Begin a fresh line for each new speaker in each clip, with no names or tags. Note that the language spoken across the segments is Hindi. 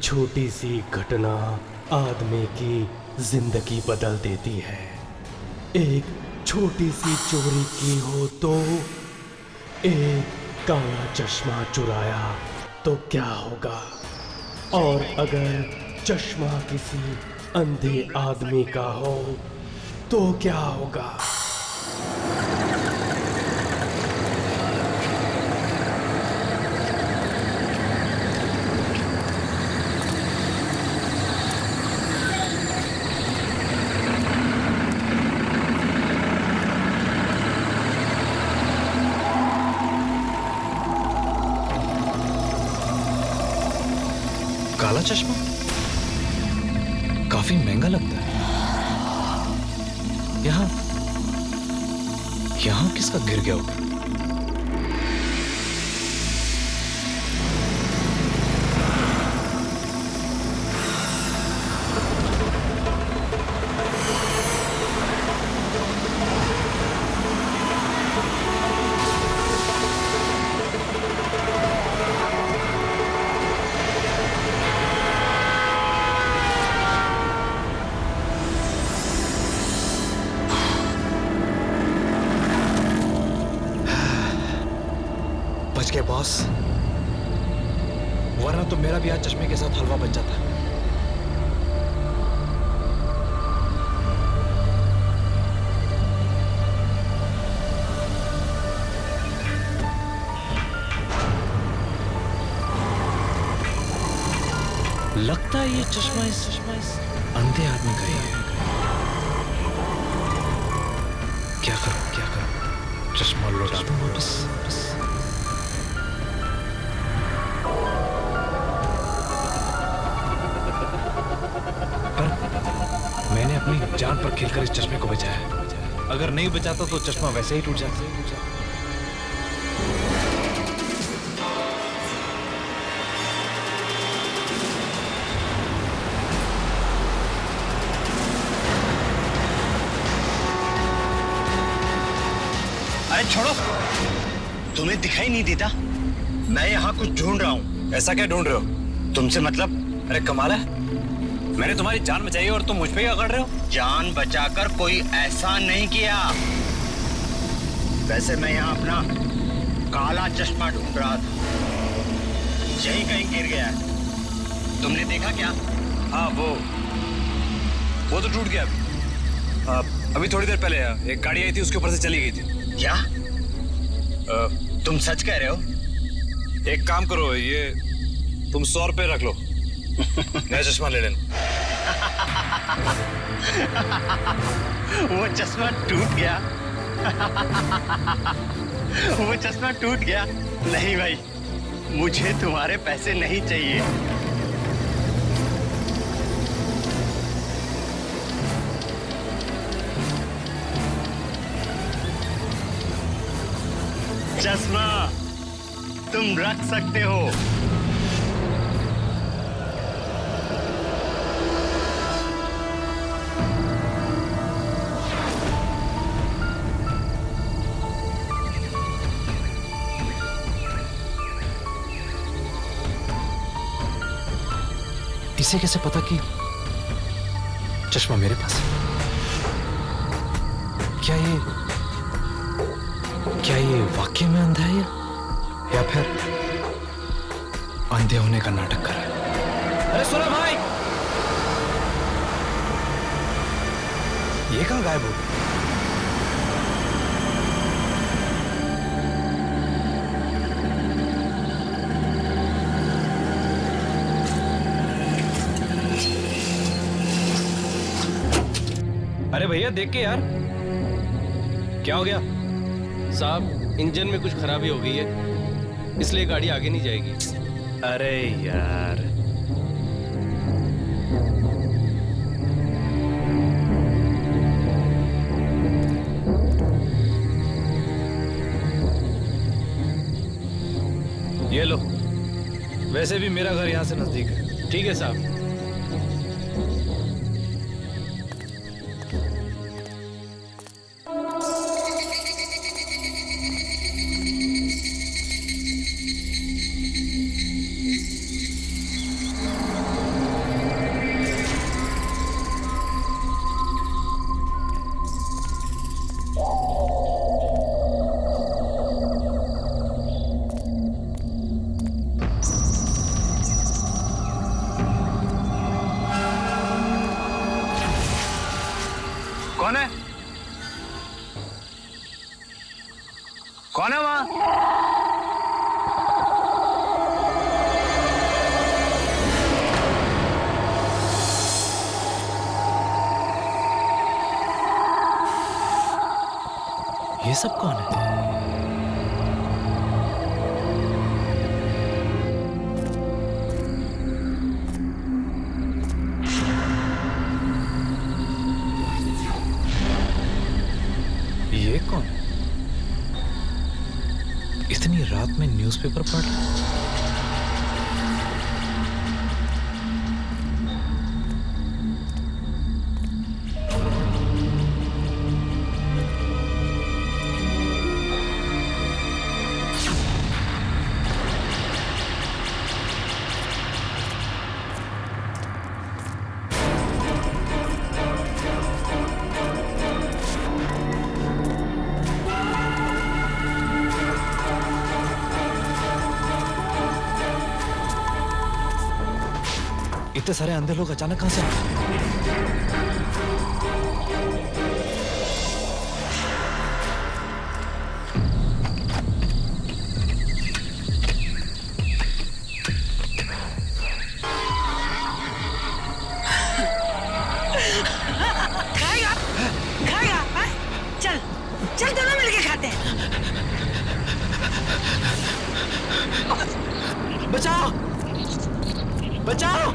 छोटी सी घटना आदमी की जिंदगी बदल देती है। एक छोटी सी चोरी की हो तो, एक काला चश्मा चुराया तो क्या होगा, और अगर चश्मा किसी अंधे आदमी का हो तो क्या होगा।
काला चश्मा काफी महंगा लगता है। यहां यहां किसका गिर गया होगा? बच गए बॉस, वरना तो मेरा भी आज चश्मे के साथ हलवा बन जाता। लगता है ये चश्मा इस अंधे आदमी का ही है। क्या करूं चश्मा लौटा दूं वापस। मैंने अपनी जान पर खेलकर इस चश्मे को बचाया। अगर नहीं बचाता तो चश्मा वैसे ही टूट जाता।
अरे छोड़ो, तुम्हें दिखाई नहीं देता? मैं यहाँ कुछ ढूंढ रहा हूँ।
ऐसा क्या ढूंढ रहे हो?
तुमसे मतलब?
अरे कमाल है, मैंने तुम्हारी जान बचाई और तुम मुझ पे ही अकड़ रहे हो।
जान बचाकर कोई ऐसा नहीं किया। वैसे मैं यहाँ अपना काला चश्मा ढूंढ रहा था, यही कहीं गिर गया है। तुमने देखा क्या?
हाँ, वो तो टूट गया। अभी थोड़ी देर पहले एक गाड़ी आई थी, उसके ऊपर से चली गई थी।
क्या तुम सच कह रहे हो?
एक काम करो, ये तुम 100 रुपए रख लो, नया चश्मा ले लेना।
वो चश्मा टूट गया। वो चश्मा टूट गया। नहीं भाई, मुझे तुम्हारे पैसे नहीं चाहिए। चश्मा तुम रख सकते हो।
इसे कैसे पता कि चश्मा मेरे पास है? क्या ये वाकई में अंधा है या फिर अंधे होने का नाटक कर रहा है? अरे सुनो भाई, ये कहां गायब हो गया? अरे भैया देख के यार, क्या हो गया?
साहब, इंजन में कुछ खराबी हो गई है, इसलिए गाड़ी आगे नहीं जाएगी।
अरे यार, ये लो। वैसे भी मेरा घर यहां से नजदीक है।
ठीक है साहब।
कौन है? कौन है वहां?
ये सब कौन है? ये कौन है? इतनी रात में न्यूज़पेपर पढ़ रहा है? इतने सारे अंधे लोग अचानक कहां से आ गए?
खाएगा खाएगा हाँ? चल चल दोनों मिलके खाते हैं।
बचाओ! बचाओ!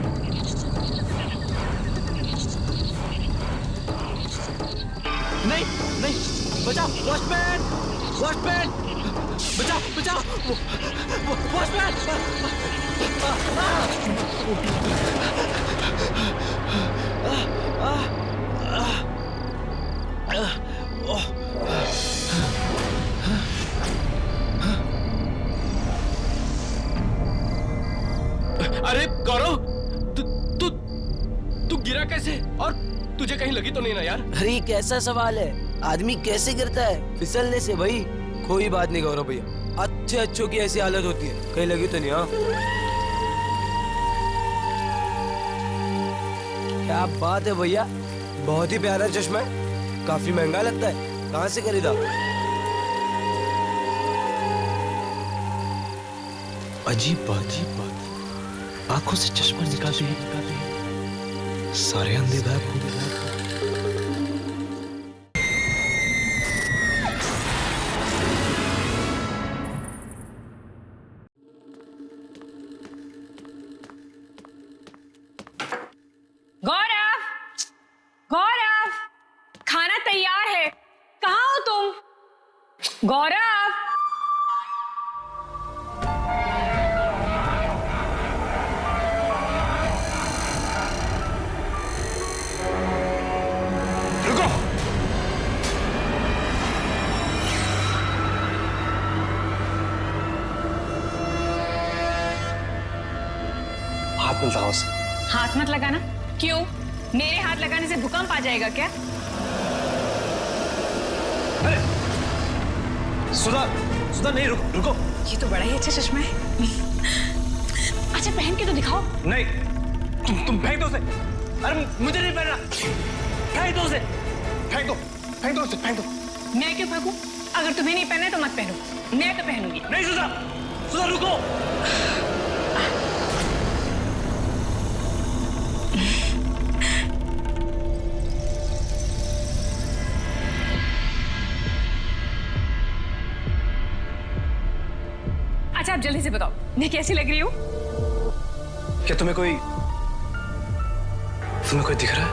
नहीं नहीं, बचाओ! वॉचमैन! वॉचमैन! बचाओ बचाओ! वॉचमैन! अरे गौरव, तू तू गिरा कैसे? और तुझे कहीं लगी तो नहीं ना यार?
अरे ये कैसा सवाल है? आदमी कैसे गिरता है? फिसलने से भाई। कोई बात नहीं गौरव भैया, अच्छे अच्छों की ऐसी हालत होती है, कहीं लगी तो नहीं? हाँ क्या बात है भैया, बहुत ही प्यारा चश्मा है, काफी महंगा लगता है, कहाँ से खरीदा?
अजीब बात, आंखों से चश्मा निकालते ही सारे अंधे गायब हो गए।
गौरव, गौरव, खाना तैयार है, कहाँ हो तुम? गौरव,
हाथ मिलता है उसे।
हाथ मत लगाना। क्यों? मेरे हाथ लगाने से भूकंप आ जाएगा क्या?
अरे सुधा, सुधा नहीं, रुको।
ये तो बड़ा ही अच्छा चश्मा है। अच्छा पहन के तो दिखाओ।
नहीं, तुम फेंक दो उसे। अरे मुझे नहीं पहनना, फेंक दो उसे, फेंक दो उसे, फेंक दो।
मैं क्यों फेंकूं? अगर तुम्हें नहीं पहना है तो मत पहनो, मैं तो पहनूंगी।
नहीं सुधा, सुधा रुको।
अच्छा आप जल्दी से बताओ, मैं कैसी लग रही हूँ?
क्या तुम्हें कोई दिख रहा है?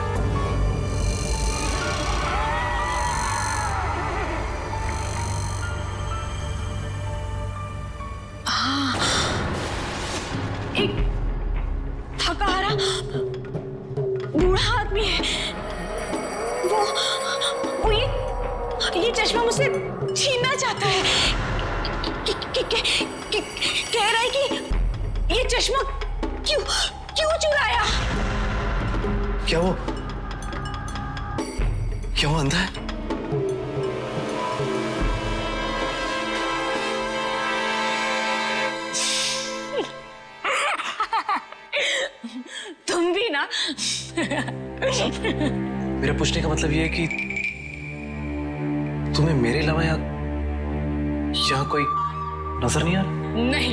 एक थका हारा बूढ़ा आदमी है, वो ये चश्मा मुझसे छीनना चाहता है। कह रहा है कि ये चश्मा क्यों चुराया?
क्या वो अंधा है?
तुम भी ना।
मेरा पूछने का मतलब ये है कि तुम्हें मेरे अलावा यहाँ कोई नजर नहीं आ रहा?
नहीं,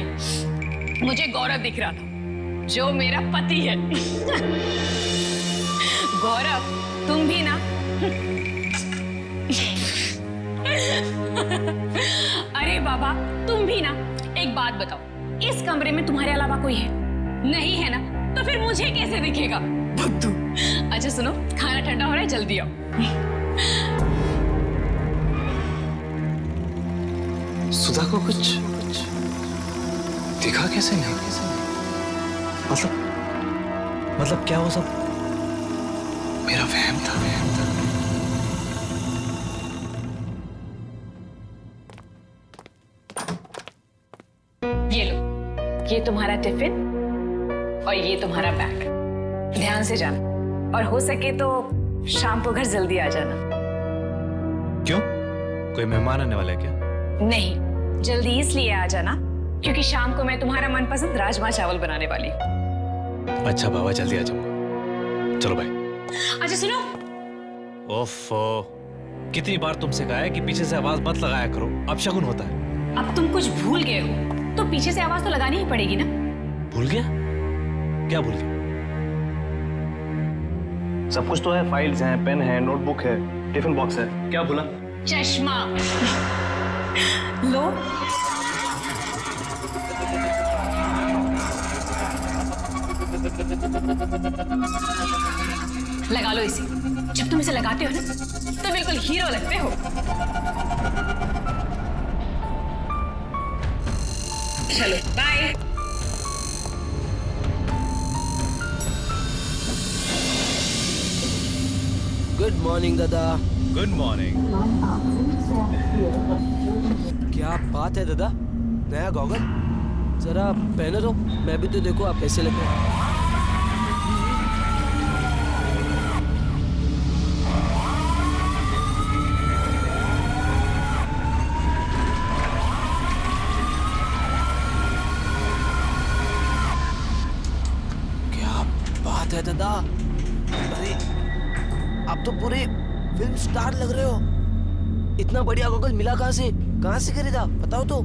मुझे गौरव दिख रहा था, जो मेरा पति है। गौरव, तुम भी ना। अरे बाबा, तुम भी ना। एक बात बताओ, इस कमरे में तुम्हारे अलावा कोई है? नहीं है ना, तो फिर मुझे कैसे दिखेगा? बुद्धू। अच्छा सुनो, खाना ठंडा हो रहा है, जल्दी आओ।
सुधा को कुछ दिखा कैसे नहीं? मतलब क्या वो सब मेरा वहम था?
ये लो, ये तुम्हारा टिफिन और ये तुम्हारा बैग। ध्यान से जाना, और हो सके तो शाम को घर जल्दी आ जाना।
क्यों? कोई मेहमान आने वाला है क्या?
नहीं, जल्दी इसलिए आ जाना क्योंकि शाम को मैं तुम्हारा मनपसंद राजमा चावल बनाने वाली हूँ।
अच्छा बाबा, जल्दी आ जाऊंगा। चलो बाय।
अच्छा सुनो।
ओफो, कितनी बार तुमसे कहा है कि पीछे से आवाज मत लगाया करो, अपशगुन होता है।
अब तुम कुछ भूल गए हो तो पीछे से आवाज तो लगानी ही पड़ेगी ना।
भूल गया? क्या भूल गया?
सब कुछ तो है, फाइल्स हैं, पेन है, नोटबुक है, टिफिन बॉक्स है। क्या भूला?
चश्मा लो। लगा लो इसे। जब तुम इसे लगाते हो ना तो बिल्कुल हीरो लगते हो। चलो बाय।
गुड मॉर्निंग दादा।
Good morning.
क्या बात है दादा, नया गॉगल? जरा पहनो तो, मैं भी तो देखो आप कैसे लग रहे हैं। क्या बात है दादा, अरे आप तो पूरे फिल्म स्टार लग रहे हो। इतना बढ़िया गॉगल मिला कहाँ से खरीदा, बताओ तो।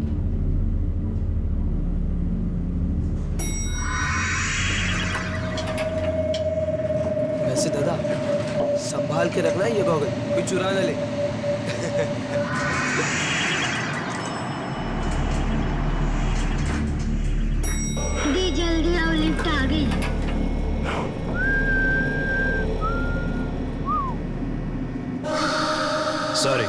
वैसे दादा, संभाल के रखना है ये गॉगल, कोई चुरा ना ले।
दी जल्दी आओ, लिफ्ट आ गई।
सॉरी।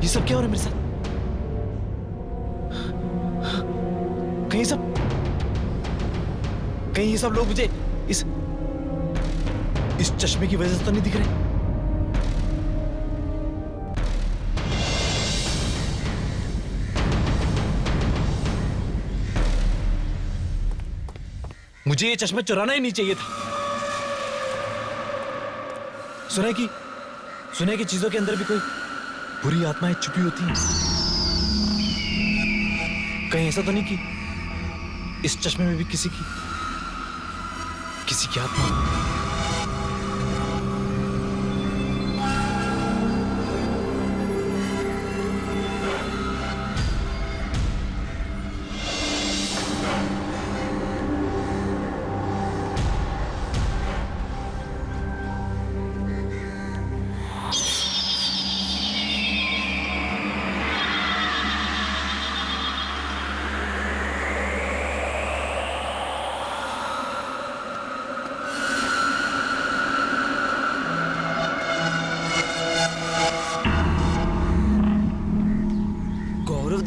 ये सब क्या हो रहा है मेरे साथ? कहीं ये सब लोग मुझे इस चश्मे की वजह से तो नहीं दिख रहे? मुझे ये चश्मा चुराना ही नहीं चाहिए था। सुना है कि चीजों के अंदर भी कोई बुरी आत्माएं छुपी होती हैं। कहीं ऐसा तो नहीं कि इस चश्मे में भी किसी की आत्मा?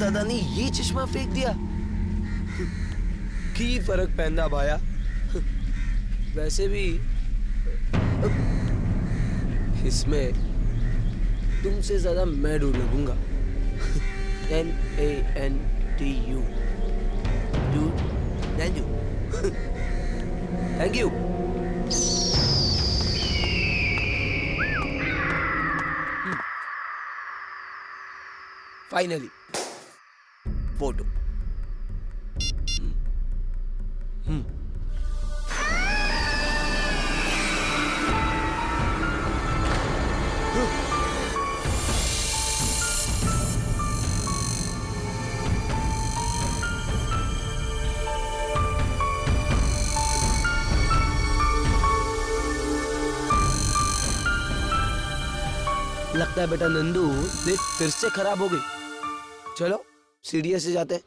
दादा ने ये चश्मा फेंक दिया। की फर्क पैंदा भाया। वैसे भी इसमें तुमसे ज्यादा मैं डूब लगूंगा। NANTU thank you. Finally photo. लगता है बेटा नंदू देख फिर से खराब हो गई। चलो सीढ़ियों से जाते हैं।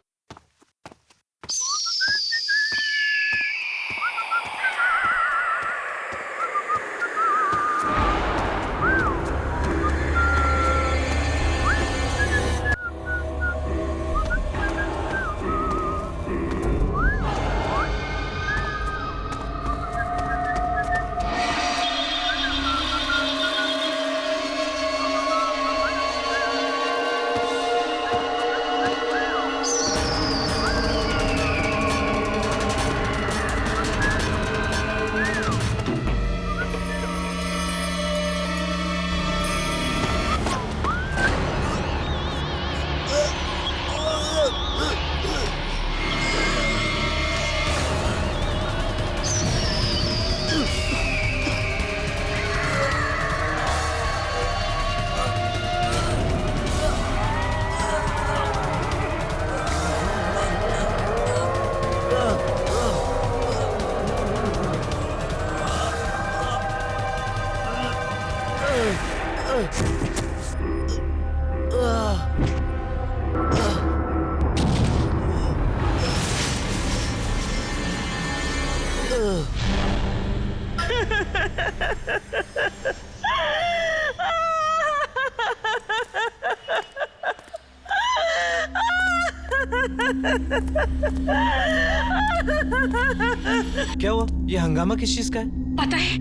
क्या हुआ? ये हंगामा किस चीज का है?
पता है,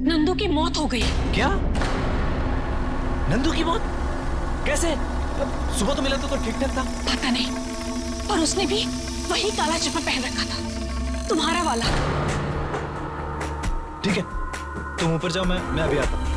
नंदू की मौत हो गई।
क्या? नंदू की मौत? कैसे? सुबह तो मिला तो ठीक ठाक था।
पता नहीं, पर उसने भी वही काला चश्मा पहन रखा था, तुम्हारा वाला।
ठीक है, तुम ऊपर जाओ, मैं अभी आता हूँ।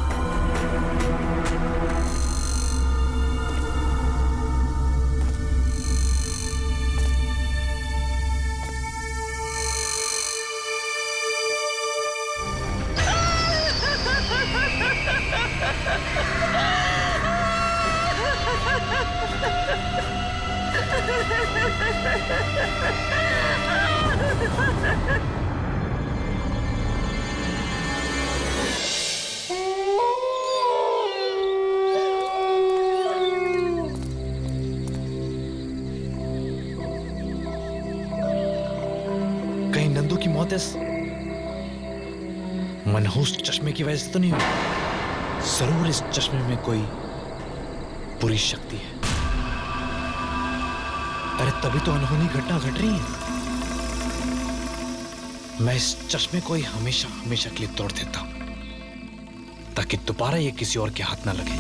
कहीं नंदू की मौत इस मनहूस चश्मे की वजह से तो नहीं हुई? जरूर इस चश्मे में कोई
बुरी शक्ति है। अरे तभी तो अनहोनी घटना घट रही है। मैं इस चश्मे को ही हमेशा हमेशा के लिए तोड़ देता हूं, ताकि दोबारा ये किसी और के हाथ ना लगे।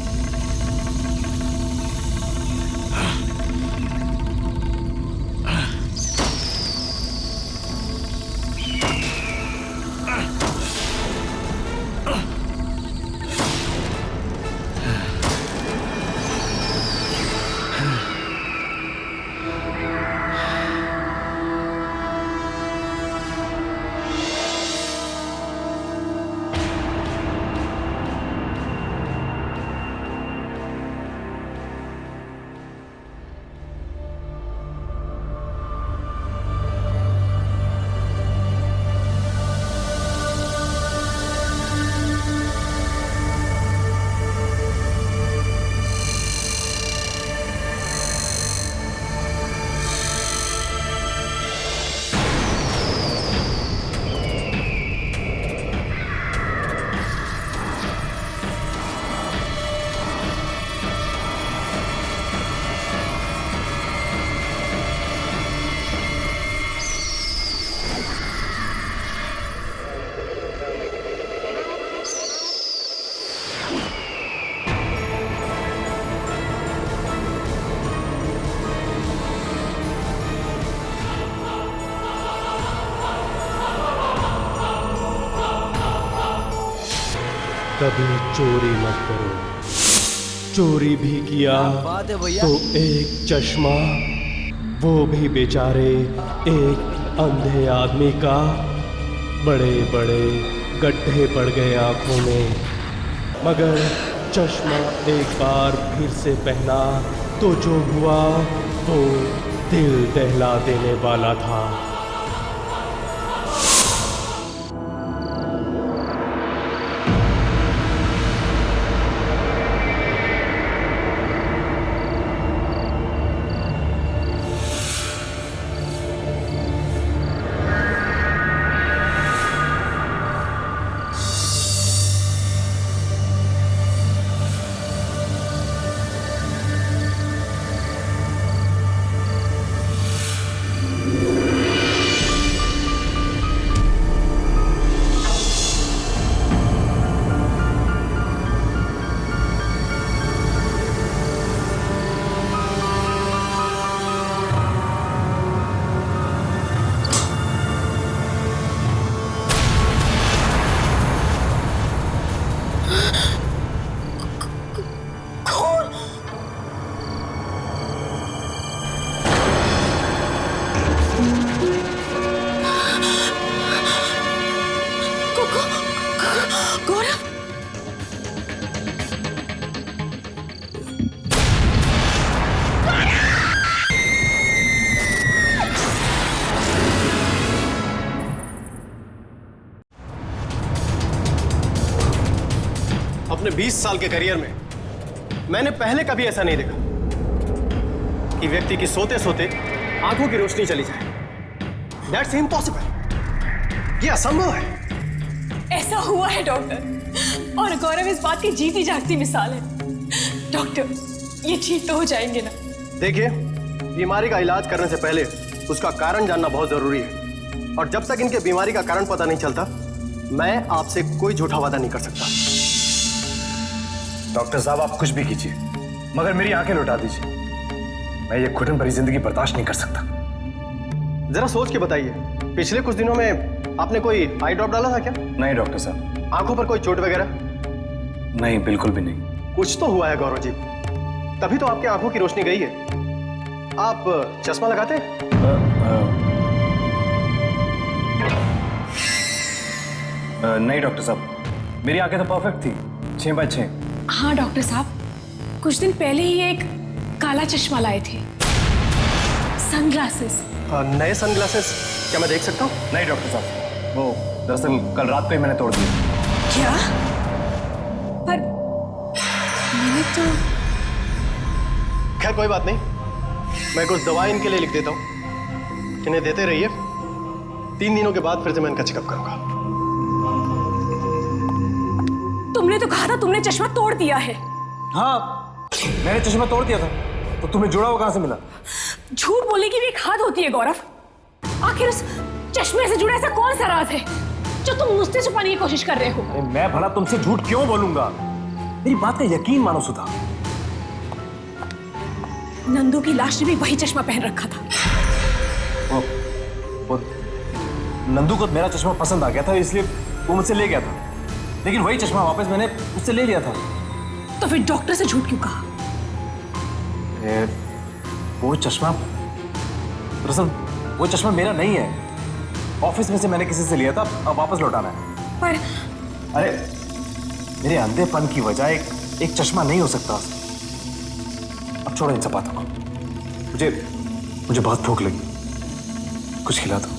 कभी चोरी मत करो। चोरी भी किया
बात है भैया।
तो एक चश्मा, वो भी बेचारे एक अंधे आदमी का। बड़े बड़े गड्ढे पड़ गए आंखों में, मगर चश्मा एक बार फिर से पहना तो जो हुआ वो दिल दहला देने वाला था।
अपने 20 साल के करियर में मैंने पहले कभी ऐसा नहीं देखा कि व्यक्ति की सोते सोते आंखों की रोशनी चली जाए। That's impossible। ये असंभव है।
ऐसा हुआ है डॉक्टर, और गौरव इस बात की जीती जागती मिसाल है। डॉक्टर, ये ठीक तो हो जाएंगे ना?
देखिए, बीमारी का इलाज करने से पहले उसका कारण जानना बहुत जरूरी है, और जब तक इनके बीमारी का कारण पता नहीं चलता, मैं आपसे कोई झूठा वादा नहीं कर सकता।
डॉक्टर साहब, आप कुछ भी कीजिए, मगर मेरी आंखें लौटा दीजिए। मैं ये घुटन भरी जिंदगी बर्दाश्त नहीं कर सकता।
जरा सोच के बताइए, पिछले कुछ दिनों में आपने कोई आई ड्रॉप डाला था क्या?
नहीं डॉक्टर साहब।
आंखों पर कोई चोट वगैरह?
नहीं, बिल्कुल भी नहीं।
कुछ तो हुआ है गौरव जी, तभी तो आपकी आंखों की रोशनी गई है। आप चश्मा लगाते हैं?
नहीं डॉक्टर साहब, मेरी आंखें तो परफेक्ट थी, 6x6।
हाँ डॉक्टर साहब, कुछ दिन पहले ही एक काला चश्मा लाए थे, सनग्लासेस।
नए सनग्लासेस क्या मैं देख सकता हूँ?
नहीं डॉक्टर साहब, वो दरअसल कल रात को ही मैंने तोड़ दिया।
क्या? पर मैंने तो...
खैर कोई बात नहीं, मैं कुछ दवाई इनके लिए लिख देता हूँ, इन्हें देते रहिए। 3 दिनों के बाद फिर से मैं इनका चेकअप करूंगा।
तुमने तो कहा था तुमने चश्मा तोड़ दिया है।
हाँ,
मैंने चश्मा तोड़ दिया था, तो तुम्हें जुड़ा हुआ कहां से मिला?
झूठ बोलने की भी एक हद होती है गौरव। आखिर उस चश्मे से जुड़ा ऐसा कौन सा राज है जो तुम मुझसे छुपाने की कोशिश कर रहे हो?
अरे मैं भला तुमसे झूठ क्यों बोलूंगा? मेरी बात का यकीन मानो सुधा।
नंदू की लाश ने भी वही चश्मा पहन रखा था।
वो नंदू को मेरा चश्मा पसंद आ गया था, इसलिए वो मुझसे ले गया था, लेकिन वही चश्मा वापस मैंने उससे ले लिया था।
तो फिर डॉक्टर से झूठ क्यों कहा?
वो चश्मा दरअसल वो चश्मा मेरा नहीं है, ऑफिस में से मैंने किसी से लिया था, अब वापस लौटाना है।
पर
अरे मेरे अंधेपन की वजह एक चश्मा नहीं हो सकता। अब छोड़ो इन सब बातों को, मुझे बहुत भूख लगी, कुछ खिला दो।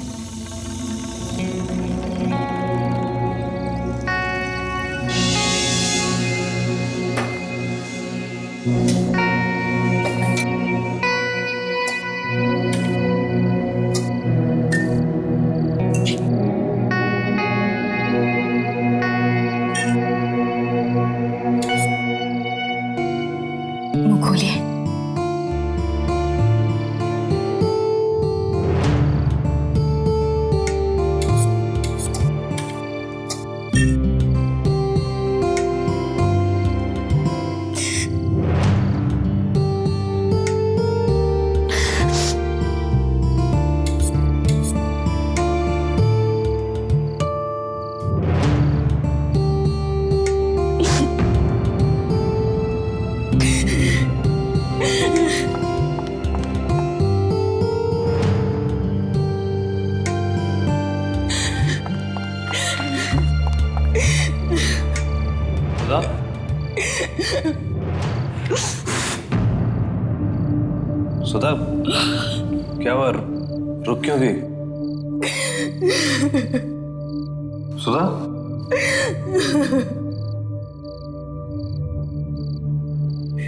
मुंह खोलिए।
सुधा, क्या हुआ? रुक क्यों गई? सुधा,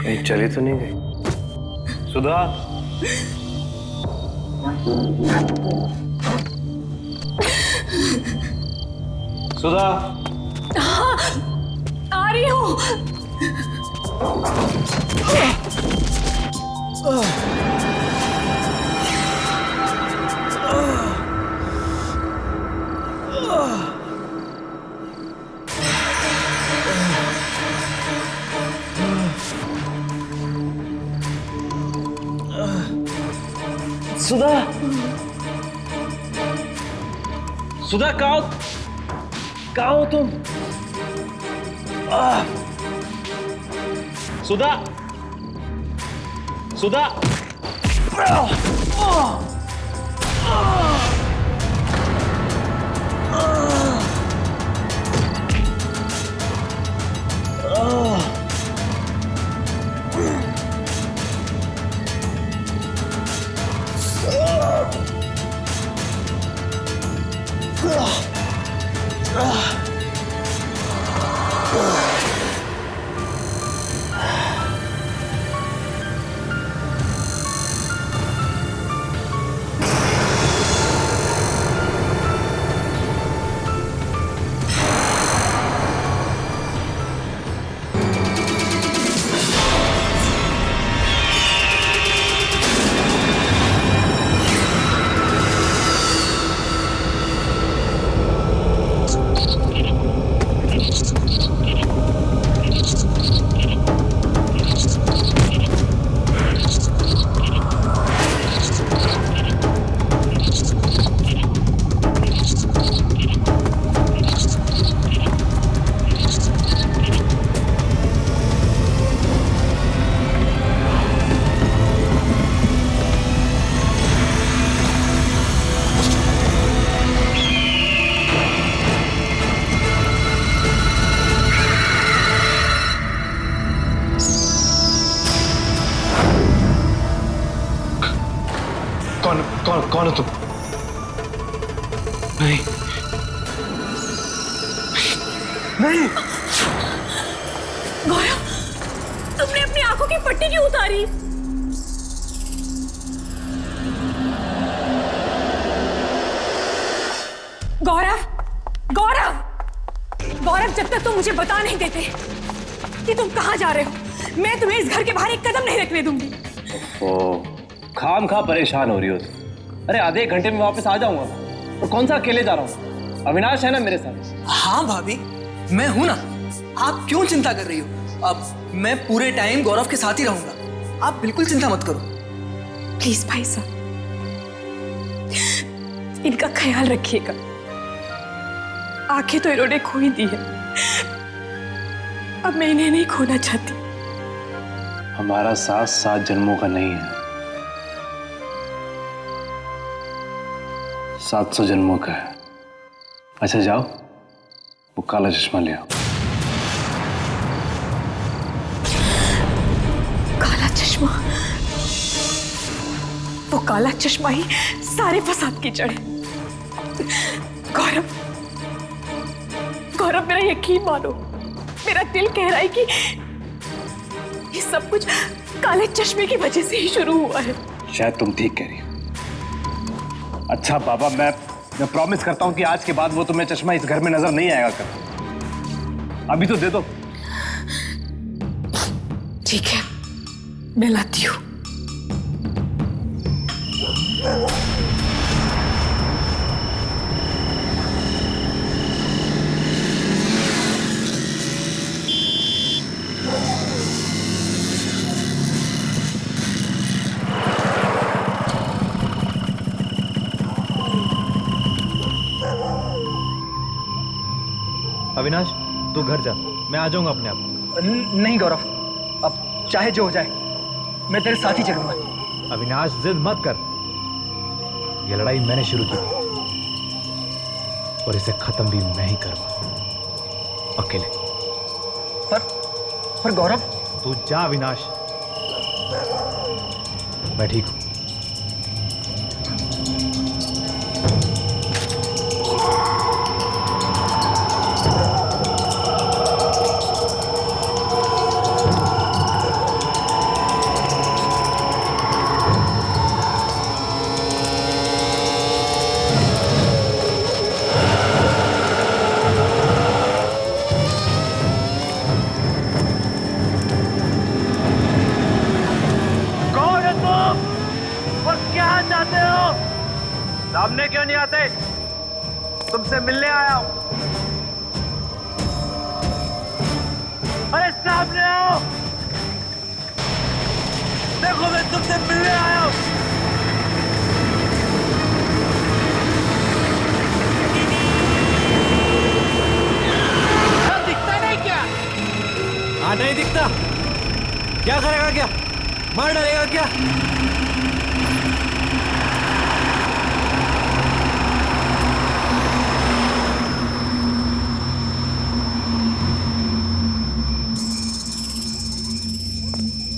कहीं चली तो नहीं गई? सुधा, सुधा,
आ रही हूँ।
सुधा, सुधा कहाँ हो तुम? सुधा, सुधा, कौन हो तुम? नहीं, नहीं।
गौरव, तुमने अपनी आंखों की पट्टी क्यों उतारी? गौरव, गौरव, गौरव, जब तक तुम मुझे बता नहीं देते कि तुम कहां जा रहे हो, मैं तुम्हें इस घर के बाहर एक कदम नहीं रखने दूंगी।
ओ, खाम खा परेशान हो रही हो तुम। अरे आधे एक घंटे में वापस आ जाऊंगा। और कौन सा अकेले जा रहा हूँ? अविनाश है ना मेरे साथ।
हाँ भाभी, मैं हूं ना। आप क्यों चिंता कर रही हो? अब मैं पूरे टाइम गौरव के साथ ही रहूंगा। आप बिल्कुल चिंता मत करो।
प्लीज भाई साहब, इनका ख्याल रखिएगा। आंखें तो इन्होंने खो ही दी है, अब मैं इन्हें नहीं खोना चाहती।
हमारा साथ 7 जन्मों का नहीं है, 700 जन्मों का है। अच्छा जाओ, वो काला चश्मा ले आओ।
काला चश्मा? वो काला चश्मा ही सारे फसाद की जड़ है। गौरव, गौरव मेरा यकीन मानो, मेरा दिल कह रहा है कि ये सब कुछ काले चश्मे की वजह से ही शुरू हुआ है।
शायद तुम ठीक कह रही हो। अच्छा बाबा, मैं प्रॉमिस करता हूं कि आज के बाद वो तुम्हें चश्मा इस घर में नजर नहीं आएगा कर। अभी तो दे दो।
ठीक है, मैं लाती हूँ।
अविनाश, तू घर जा, मैं आ जाऊंगा अपने आप।
नहीं गौरव, अब चाहे जो हो जाए मैं तेरे साथ ही चलूंगा।
अविनाश, जिद मत कर। ये लड़ाई मैंने शुरू की थी और इसे खत्म भी मैं ही करूंगा, अकेले।
पर गौरव,
तू जा अविनाश, मैं ठीक हूं।
सामने क्यों नहीं आते? तुमसे मिलने आया हूं। अरे सामने आओ, देखो मैं तुमसे मिलने आया हूं।
दिखता नहीं क्या?
हाँ, नहीं दिखता। क्या करेगा? क्या मार डालेगा क्या?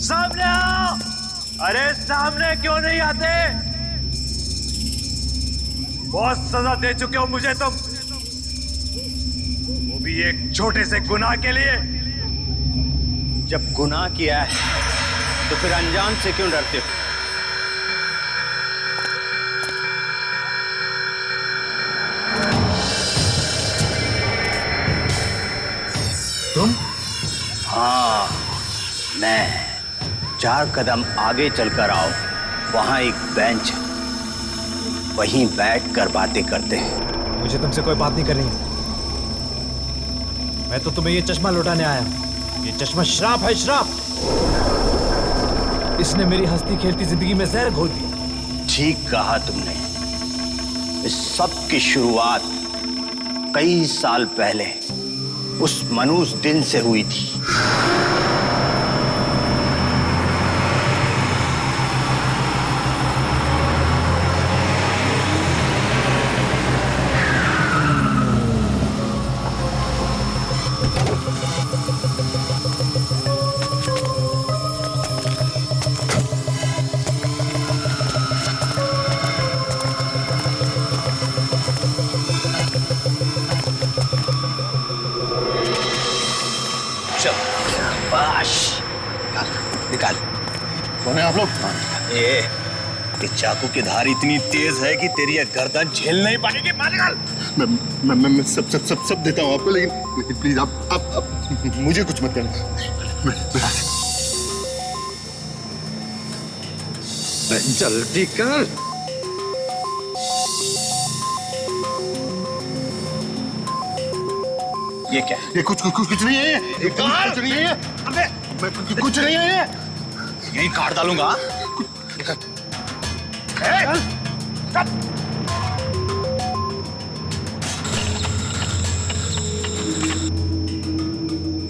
सामने आओ। अरे सामने क्यों नहीं आते? बहुत सजा दे चुके हो मुझे तुम, वो भी एक छोटे से गुनाह के लिए।
जब गुनाह किया है तो फिर अंजाम से क्यों डरते हो?
तुम?
हाँ, मैं। 4 कदम आगे चलकर आओ, वहां एक बेंच है, वहीं बैठकर बातें करते हैं।
मुझे तुमसे कोई बात नहीं करनी। मैं तो तुम्हें ये चश्मा लौटाने आया हूं। ये चश्मा श्राप है, श्राप। इसने मेरी हंसती खेलती जिंदगी में जहर घोल दी।
ठीक कहा तुमने। इस सब की शुरुआत कई साल पहले उस मनुष्य दिन से हुई थी। शाबाश, निकाल।
कौन है आप लोग?
ये चाकू की धार इतनी तेज है कि तेरी गर्दन झेल नहीं पाएगी। मार निकाल।
मैं सब देता हूँ आपको, लेकिन प्लीज आप मुझे कुछ मत करना।
जल्दी कर।
ये क्या?
ये कुछ नहीं है। ये कुछ नहीं है। अबे कुछ नहीं है।
यही काट डालूंगा।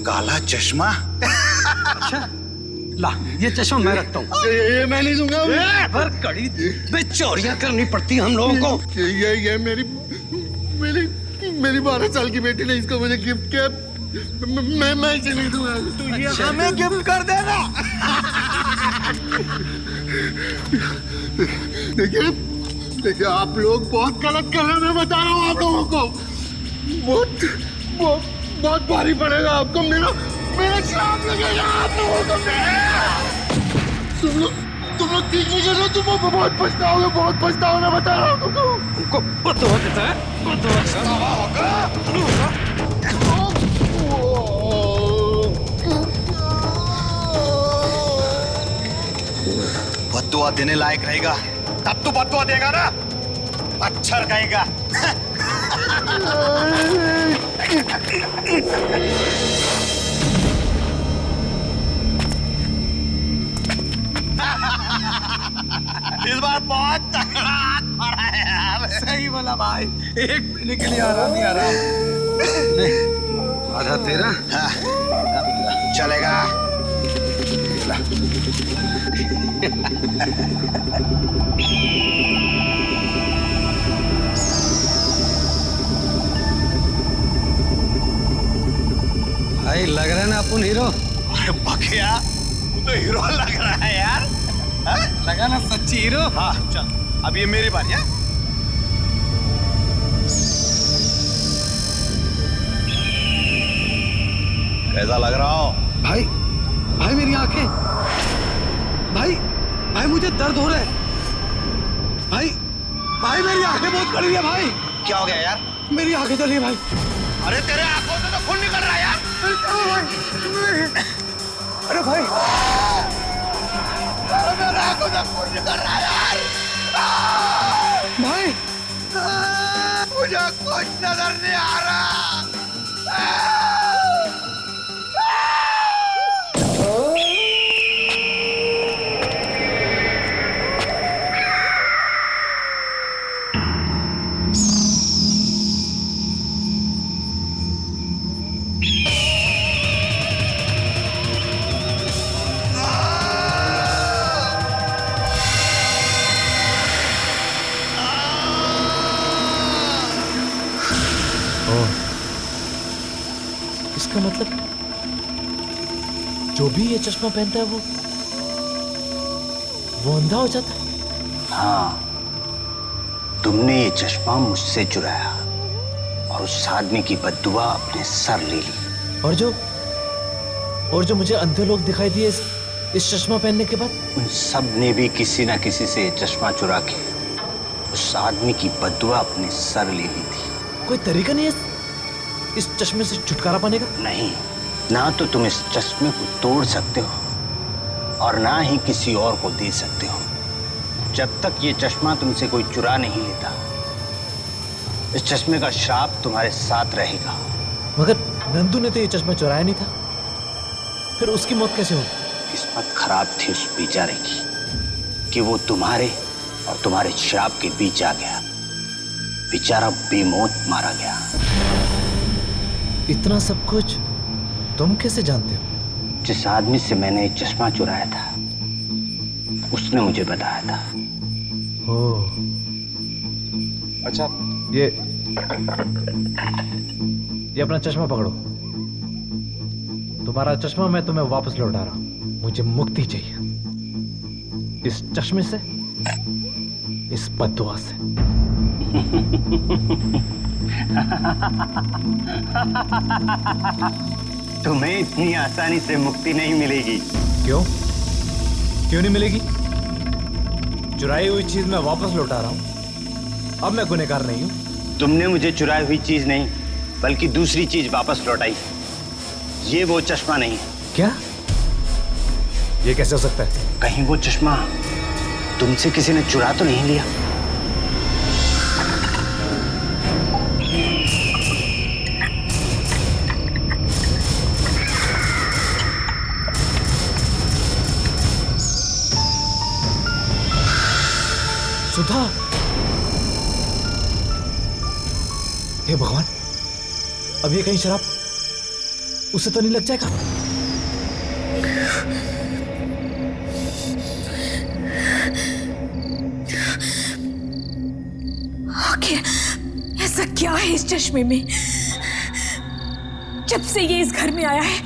काला चश्मा।
अच्छा ला, ये चश्मा मैं रखता हूँ।
ये मैं नहीं दूंगा।
पर कड़ी बेचौरियां करनी पड़ती हम लोगों को।
ये मेरी 12 साल की बेटी ने इसको मुझे गिफ्ट किया। मैं इसे नहीं दूंगा।
तो ये हमें गिफ्ट कर देना।
देखिए आप लोग बहुत गलत कर रहे हैं। मैं बता रहा हूँ आप लोगों को। बहुत भारी पड़ेगा आपको। मेरा श्राप लगेगा आप लोगों को। तुम लोग ठीक नहीं कर रहे हो। तुम बहुत पछताओगे। मैं बता रहा हूँ तुमको।
बदवा देता है।
बद्दुआ देने लायक रहेगा तब तो बद्दुआ देगा ना। मच्छर कहेगा। इस बार बहुत तगड़ा हाथ मारा है यार।
सही बोला भाई। एक महीने के लिए आराम ही आराम।
आधा तेरा।
हाँ, चलेगा।
भाई लग रहा है ना अपन हीरो।
अरे बकिया तू तो हीरो लग रहा है यार। हाँ?
लगा ना सच्ची हीरो।
हाँ चल अब ये मेरी बारी है। कैसा लग रहा हूँ?
भाई मेरी आंखें। भाई मुझे दर्द हो रहा है। भाई मेरी आंखें बहुत बड़ी है भाई।
क्या हो गया यार?
मेरी आंखें चली है भाई।
अरे तेरे आंखों से तो खून निकल रहा है यार।
अरे भाई
मेरे आंखों से खून निकल रहा है यार।
भाई
मुझे कुछ नजर नहीं आ रहा।
इसका मतलब जो भी ये चश्मा पहनता है वो अंधा हो जाता है।
हाँ, तुमने ये चश्मा मुझसे चुराया और उस आदमी की बद्दुआ अपने सर ले ली।
और जो मुझे अंधे लोग दिखाई दिए इस चश्मा पहनने के बाद,
उन सब ने भी किसी ना किसी से ये चश्मा चुरा के उस आदमी की बद्दुआ अपने सर ले ली थी।
कोई तरीका नहीं है इस चश्मे से छुटकारा पाने का?
नहीं, ना तो तुम इस चश्मे को तोड़ सकते हो और ना ही किसी और को दे सकते हो। जब तक ये चश्मा तुमसे कोई चुरा नहीं लेता, इस चश्मे का श्राप तुम्हारे साथ रहेगा।
मगर नंदू ने तो ये चश्मा चुराया नहीं था, फिर उसकी मौत कैसे हो?
किस्मत खराब थी उस बेचारे की कि वो तुम्हारे और तुम्हारे श्राप के बीच आ गया। बेचारा बेमौत मारा गया।
इतना सब कुछ तुम कैसे जानते हो?
जिस आदमी से मैंने एक चश्मा चुराया था उसने मुझे बताया था।
ओह,
अच्छा ये अपना चश्मा पकड़ो। तुम्हारा चश्मा मैं तुम्हें वापस लौटा रहा हूं। मुझे मुक्ति चाहिए इस चश्मे से, इस बद्दुआ से।
तुम्हें इतनी आसानी से मुक्ति नहीं मिलेगी।
क्यों नहीं मिलेगी? चुराई हुई चीज मैं वापस लौटा रहा हूं। अब मैं गुनहगार नहीं हूं।
तुमने मुझे चुराई हुई चीज नहीं बल्कि दूसरी चीज वापस लौटाई। ये वो चश्मा नहीं है।
क्या? ये कैसे हो सकता है?
कहीं वो चश्मा तुमसे किसी ने चुरा तो नहीं लिया?
सुधा, हे भगवान, अब ये कहीं शराब उसे तो नहीं लग जाएगा?
आखिर ऐसा क्या है इस चश्मे में? जब से ये इस घर में आया है,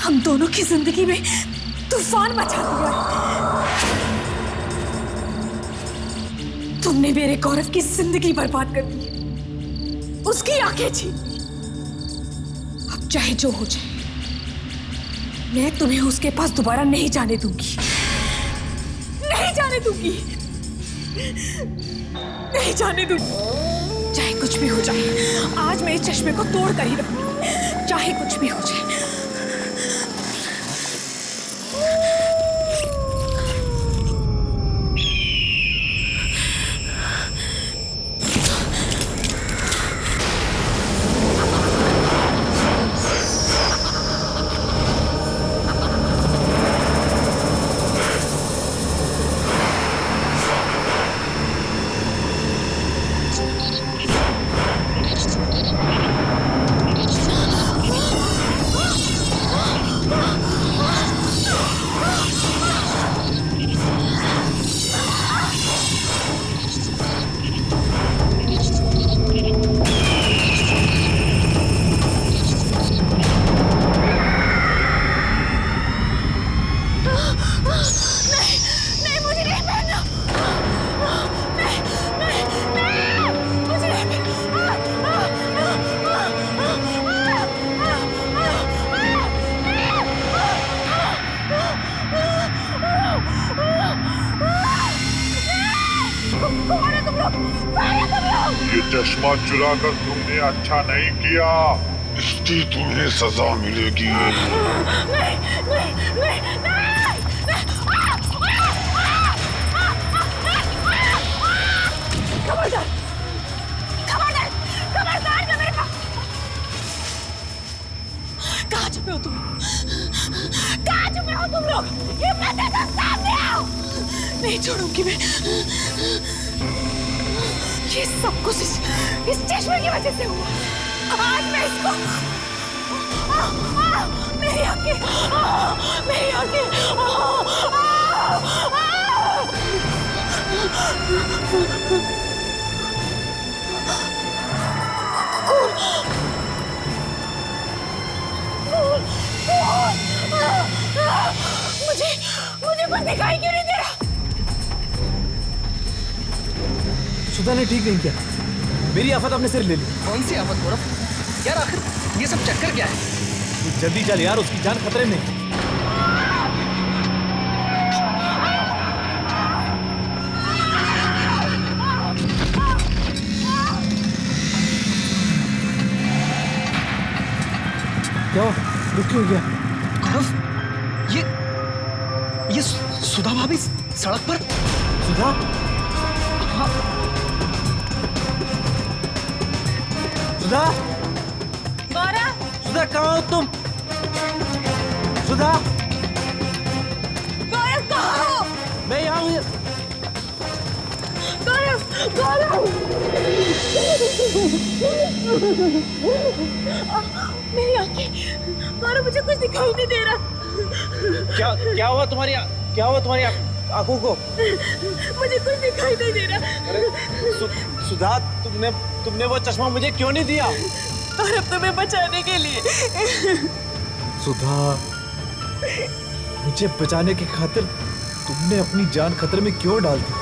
हम दोनों की जिंदगी में तूफान मचा दिया है। तुमने मेरे गौरव की जिंदगी बर्बाद कर दी, उसकी आंखें छीन। अब चाहे जो हो जाए, मैं तुम्हें उसके पास दोबारा नहीं जाने दूंगी, नहीं जाने दूंगी, नहीं जाने दूंगी। चाहे कुछ भी हो जाए, आज मैं इस चश्मे को तोड़ कर ही रहूंगी, चाहे कुछ भी हो जाए।
ये चश्मा चुरा कर तुमने अच्छा नहीं किया, इसकी तुम्हें सजा मिलेगी।
खबरदार, खबरदार, खबरदार कर मेरे पास। कहाँ छुपे हो तुम? कहाँ छुपे हो तुम लोग? ये पता तो सामने आओ। नहीं छोड़ूंगी मैं। ये सब कुछ इस चश्मे की वजह से हुआ। आज मैं इसको मेरी आंखें, मेरी आंखें। मुझे कुछ दिखाई क्यों नहीं दे रहा?
सुधा ने ठीक नहीं किया, मेरी आफत अपने सिर ले ली।
कौन सी आफत गौरव? यार आखिर ये सब चक्कर क्या है?
जल्दी चल यार, उसकी जान खतरे में। क्या रुक क्यों गया?
गौरव, ये सुधा भाभी सड़क पर।
सुधा?
हाँ।
सुधा?
गौरव?
सुधा कहाँ हो तुम? सुधा?
गौरव कहाँ हो?
मैं यहाँ हूँ।
गौरव, गौरव! मेरी आंखें, गौरव मुझे कुछ दिखाई नहीं दे रहा।
क्या हुआ तुम्हारी आंखों को?
मुझे कुछ दिखाई नहीं दे रहा।
अरे सुधा, तुमने वो चश्मा मुझे क्यों नहीं दिया?
और अब तुम्हें बचाने के लिए।
सुधा, मुझे बचाने की खातिर तुमने अपनी जान खतरे में क्यों डाल दी?